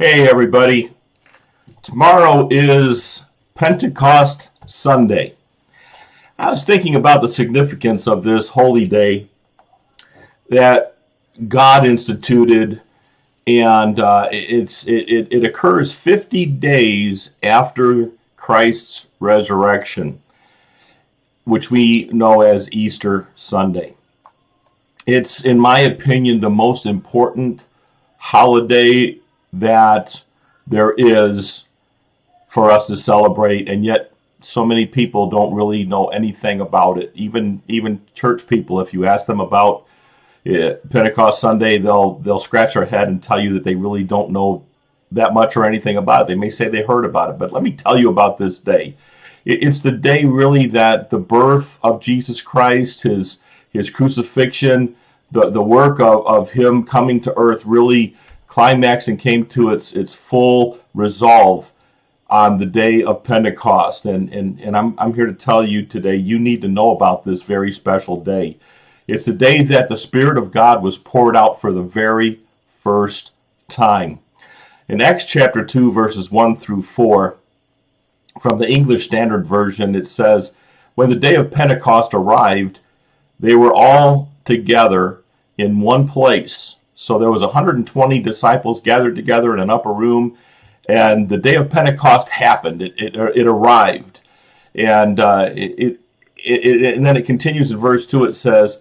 Hey everybody, tomorrow is Pentecost Sunday. I was thinking about the significance of this holy day that God instituted, and it occurs 50 days after Christ's resurrection, which we know as Easter Sunday. It's, in my opinion, the most important holiday that there is for us to celebrate, and yet so many people don't really know anything about it. Even church people, if you ask them about Pentecost Sunday, they'll scratch their head and tell you that they really don't know that much or anything about it. They may say they heard about it, but let me tell you about this day. It's the day really that the birth of Jesus Christ, his crucifixion, the work of him coming to earth really climaxed and came to its full resolve on the day of Pentecost. And I'm here to tell you today, you need to know about this very special day. It's the day that the Spirit of God was poured out for the very first time. In Acts chapter 2, verses 1 through 4, from the English Standard Version, it says, "When the day of Pentecost arrived, they were all together in one place. So there was 120 disciples gathered together in an upper room, and the day of Pentecost happened. It arrived, and and then it continues in verse 2. It says,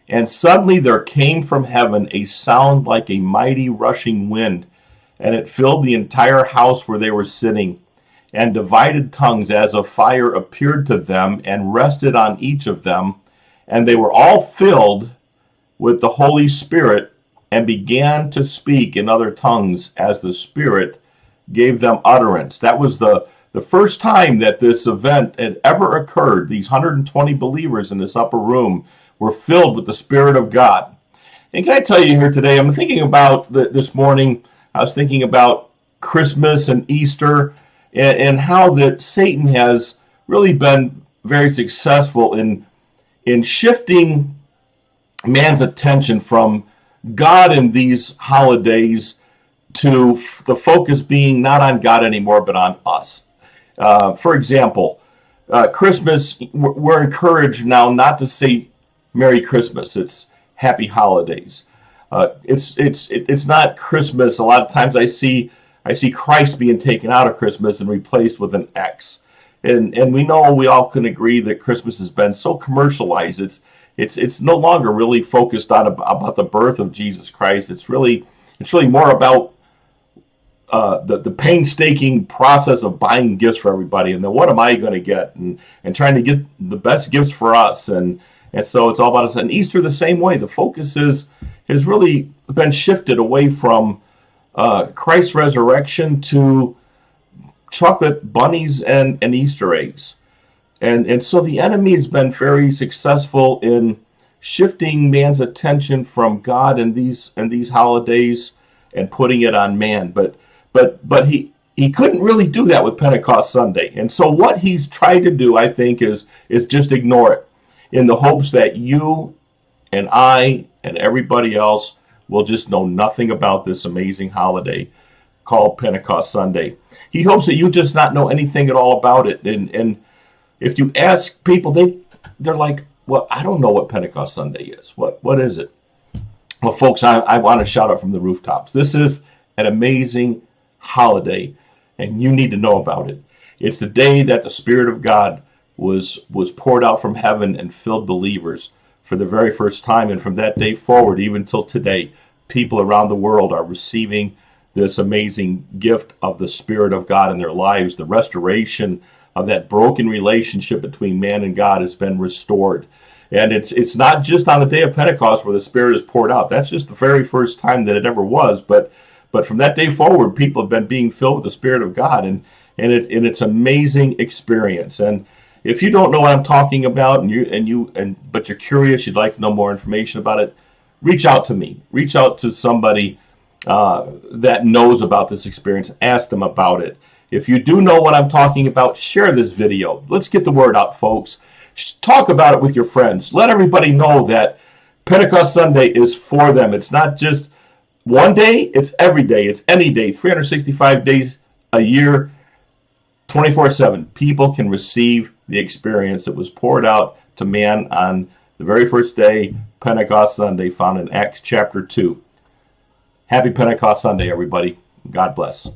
"And suddenly there came from heaven a sound like a mighty rushing wind, and it filled the entire house where they were sitting. And divided tongues as of fire appeared to them and rested on each of them. And they were all filled with the Holy Spirit and began to speak in other tongues as the Spirit gave them utterance." That was the first time that this event had ever occurred. These 120 believers in this upper room were filled with the Spirit of God. And can I tell you here today, I'm thinking about this morning, I was thinking about Christmas and Easter, and how that Satan has really been very successful in shifting man's attention from God in these holidays to the focus being not on God anymore, but on us. For example, Christmas, we're encouraged now not to say Merry Christmas. It's Happy Holidays. It's not Christmas. A lot of times I see Christ being taken out of Christmas and replaced with an X. And we all can agree that Christmas has been so commercialized. It's no longer really focused on about the birth of Jesus Christ. It's really more about the painstaking process of buying gifts for everybody, and then what am I going to get, and trying to get the best gifts for us, and so it's all about us. And Easter the same way. The focus has really been shifted away from Christ's resurrection to chocolate bunnies and Easter eggs. And so the enemy has been very successful in shifting man's attention from God and these holidays and putting it on man. But he couldn't really do that with Pentecost Sunday. And so what he's tried to do, I think, is just ignore it in the hopes that you and I and everybody else will just know nothing about this amazing holiday called Pentecost Sunday. He hopes that you just not know anything at all about it. And if you ask people, they're like, "Well, I don't know what Pentecost Sunday is. What is it?" Well, folks, I want to shout out from the rooftops. This is an amazing holiday, and you need to know about it. It's the day that the Spirit of God was poured out from heaven and filled believers for the very first time. And from that day forward, even till today, people around the world are receiving this amazing gift of the Spirit of God in their lives. The restoration of that broken relationship between man and God has been restored. And it's not just on the day of Pentecost where the Spirit is poured out. That's just the very first time that it ever was. But from that day forward, people have been being filled with the Spirit of God, and it's an amazing experience. And if you don't know what I'm talking about, but you're curious, you'd like to know more information about it, reach out to me. Reach out to somebody that knows about this experience. Ask them about it. If you do know what I'm talking about, share this video. Let's get the word out, folks. Talk about it with your friends. Let everybody know that Pentecost Sunday is for them. It's not just one day, it's every day, it's any day, 365 days a year, 24/7. People can receive the experience that was poured out to man on the very first day, Pentecost Sunday, found in Acts chapter 2. Happy Pentecost Sunday, everybody. God bless.